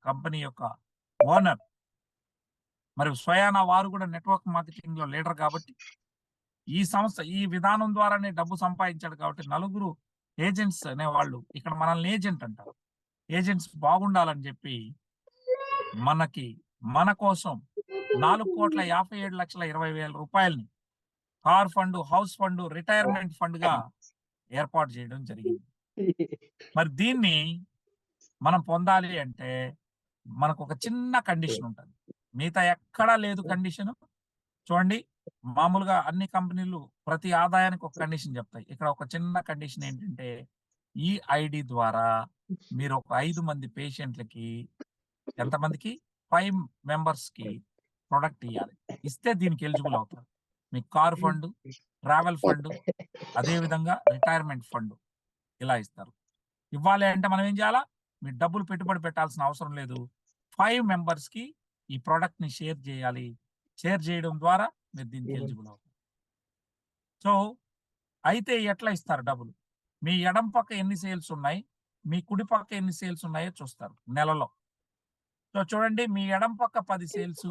Company యొక్క owner, మరి స్వయానా వారు కూడా నెట్వర్క్ మార్కెటింగ్ లో లీడర్ కాబట్టి ఈ సంస్థ ఈ విధానం ద్వారానే డబ్బు సంపాదించాడు కాబట్టి నలుగురు ఏజెంట్స్ అనేవాళ్ళు ఇక్కడ మనల్ని ఏజెంట్ అంటారు. ఏజెంట్స్ బాగుండాలని చెప్పి మన కోసం 4,57,20,000 రూపాయలని car fund, house fund, retirement fund గా ఏర్పాటు చేయడం జరిగింది. మరి దీన్ని మనం పొందాలి అంటే మనకు ఒక చిన్న కండిషన్ ఉంటుంది. మిగతా ఎక్కడా లేదు కండిషన్. చూడండి, మామూలుగా అన్ని కంపెనీలు ప్రతి ఆదాయానికి ఒక కండిషన్ చెప్తాయి. ఇక్కడ ఒక చిన్న కండిషన్ ఏంటంటే ఈ ఐడి ద్వారా మీరు ఒక 5 మంది పేషెంట్లకి, ఎంతమందికి 5 మెంబర్స్ కి ప్రొడక్ట్ ఇవ్వాలి. ఇస్తే దీనికి ఎలిజిబుల్ అవుతారు. మీకు కార్ ఫండ్, ట్రావెల్ ఫండ్, అదే విధంగా రిటైర్మెంట్ ఫండ్ ఇలా ఇస్తారు. ఇవ్వాలి అంటే మనం ఏం చేయాలా? మీరు డబ్బులు పెట్టుబడి పెట్టాల్సిన అవసరం లేదు. 5 మెంబర్స్ కి ఈ ప్రోడక్ట్ ని షేర్ చేయాలి. షేర్ చేయడం ద్వారా మీరు దీనికి ఎలిజిబుల్ అవుతారు. సో అయితే ఎట్లా ఇస్తారు డబ్బులు? మీ ఎడం పక్క ఎన్ని సేల్స్ ఉన్నాయి, మీ కుడి పక్క ఎన్ని సేల్స్ ఉన్నాయో చూస్తారు నెలలో. సో చూడండి, మీ ఎడం పక్క 10 సేల్స్,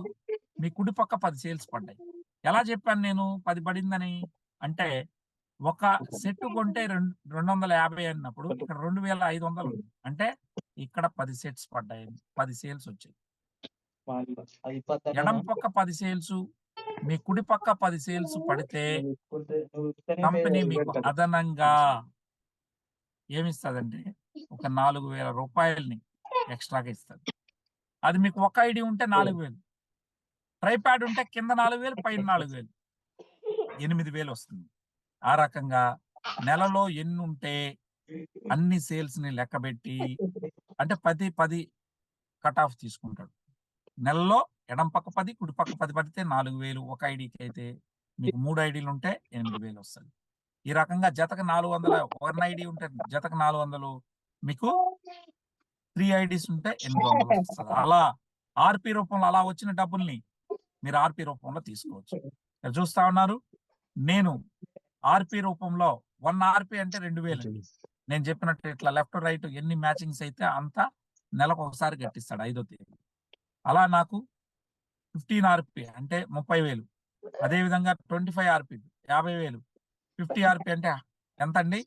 మీ కుడి పక్క 10 సేల్స్ పడ్డాయి. ఎలా చెప్పాను నేను 10 పడిందని? అంటే ఒక సెట్ కొంటే 250 అన్నప్పుడు ఇక్కడ 2,500 ఉంది. అంటే ఇక్కడ 10 సెట్స్ పడ్డాయి, 10 సేల్స్ వచ్చాయి. ఎడం పక్క 10 సేల్స్, మీ కుడి పక్క 10 సేల్స్ పడితే కంపెనీ మీకు అదనంగా ఏమిస్తుందంటే ఒక 4,000 రూపాయలని ఎక్స్ట్రాగా ఇస్తుంది. అది మీకు ఒక ఐడి ఉంటే 4,000, ట్రైప్యాడ్ ఉంటే కింద 4,000, పైన 4,000, 8,000 వస్తుంది. ఆ రకంగా నెలలో ఎన్ని ఉంటే అన్ని సేల్స్ ని లెక్కబెట్టి, అంటే 10 కట్ ఆఫ్ తీసుకుంటాడు. నెలలో ఎడం పక్క 10, కుడి పక్క 10 పడితే 4,000 ఒక ఐడికి అయితే, మీకు 3 ఐడీలు ఉంటే 8,000 వస్తుంది. ఈ రకంగా జతకు 400, 1 ఐడి ఉంటే జతకు 400, మీకు 3 ఐడీస్ ఉంటే 800 వస్తుంది. అలా ఆర్పి రూపంలో అలా వచ్చిన డబ్బుల్ని మీరు ఆర్పి రూపంలో తీసుకోవచ్చు. చూస్తా ఉన్నారు, నేను ఆర్పి రూపంలో 1 ఆర్పి అంటే 2,000. నేను చెప్పినట్టు ఇట్లా లెఫ్ట్ రైట్ ఎన్ని మ్యాచింగ్స్ అయితే అంత నెలకు ఒకసారి కట్టిస్తాడు 5వ తేదీ. అలా నాకు 15 ఆర్పి అంటే 30,000, అదేవిధంగా 25 ఆర్పి 50,000, 50 ఆర్పి అంటే ఎంత అండి?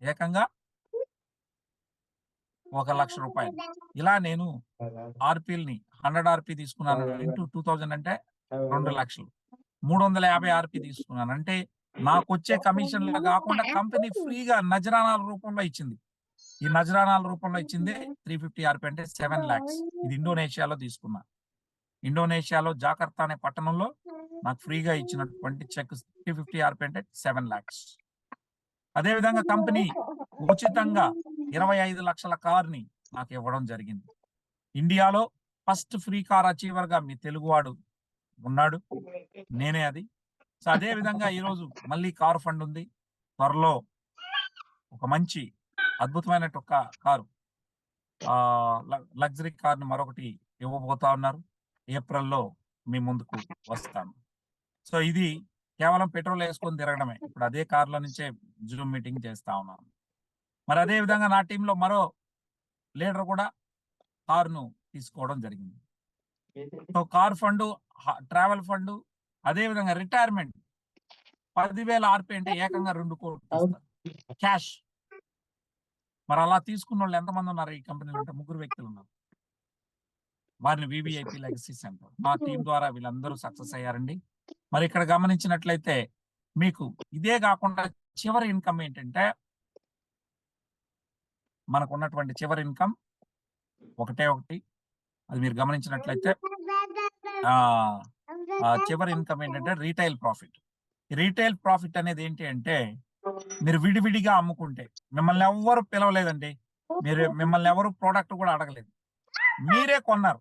ఏకంగా 1,00,000 రూపాయలు. ఇలా నేను ఆర్పీల్ని 100 ఆర్పి తీసుకున్నాను ఇంటూ 2000 అంటే 2 లక్షలు. 350 ఆర్పి తీసుకున్నాను అంటే నాకు వచ్చే కమిషన్లు కాకుండా కంపెనీ ఫ్రీగా నజరానాల రూపంలో ఇచ్చింది. ఈ నజరానాల రూపంలో ఇచ్చింది 350 ఆర్పి అంటే 7 lakhs. ఇది ఇండోనేషియాలో తీసుకున్నా. ఇండోనేషియాలో జాకర్తా అనే పట్టణంలో నాకు ఫ్రీగా ఇచ్చినటువంటి చెక్ 350 ఆర్పి అంటే 7 lakhs. అదేవిధంగా కంపెనీ ఉచితంగా 25 లక్షల కార్ని నాకు ఇవ్వడం జరిగింది. ఇండియాలో ఫస్ట్ ఫ్రీ కార్ అచీవర్ గా మీ తెలుగువాడు ఉన్నాడు, నేనే అది. సో అదే విధంగా ఈరోజు మళ్ళీ కార్ ఫండ్ ఉంది. త్వరలో ఒక మంచి అద్భుతమైన కారు, లగ్జరీ కార్ని మరొకటి ఇవ్వబోతా ఉన్నారు. ఏప్రిల్లో మీ ముందుకు వస్తాను. సో ఇది కేవలం పెట్రోల్ వేసుకొని తిరగడమే. ఇప్పుడు అదే కార్లో నుంచే జూమ్ మీటింగ్ చేస్తా ఉన్నాను. మరి అదే విధంగా నా టీంలో మరో లీడర్ కూడా కారును తీసుకోవడం జరిగింది. So car fund, travel fund, అదే విధంగా రిటైర్మెంట్ 10,000 ఆర్పి అంటే ఏకంగా 2 కోట్లు క్యాష్. మరి అలా తీసుకున్న వాళ్ళు ఎంతమంది ఉన్నారు ఈ కంపెనీలో అంటే 3 వ్యక్తులు ఉన్నారు. వారిని వివిఐపి లెగసీస్ అంటారు. మా టీం ద్వారా వీళ్ళందరూ సక్సెస్ అయ్యారండి. మరి ఇక్కడ గమనించినట్లయితే మీకు ఇదే కాకుండా చివరి ఇన్కమ్ ఏంటంటే, మనకు ఉన్నటువంటి చివరి ఇన్కమ్ ఒకటి, అది మీరు గమనించినట్లయితే చివరి ఇన్కమ్ ఏంటంటే రీటైల్ ప్రాఫిట్. రీటైల్ ప్రాఫిట్ అనేది ఏంటి అంటే, మీరు విడివిడిగా అమ్ముకుంటే మిమ్మల్ని ఎవరు పిలవలేదండి, మిమ్మల్ని ఎవరు ప్రోడక్ట్ కూడా అడగలేదు, మీరే కొన్నారు.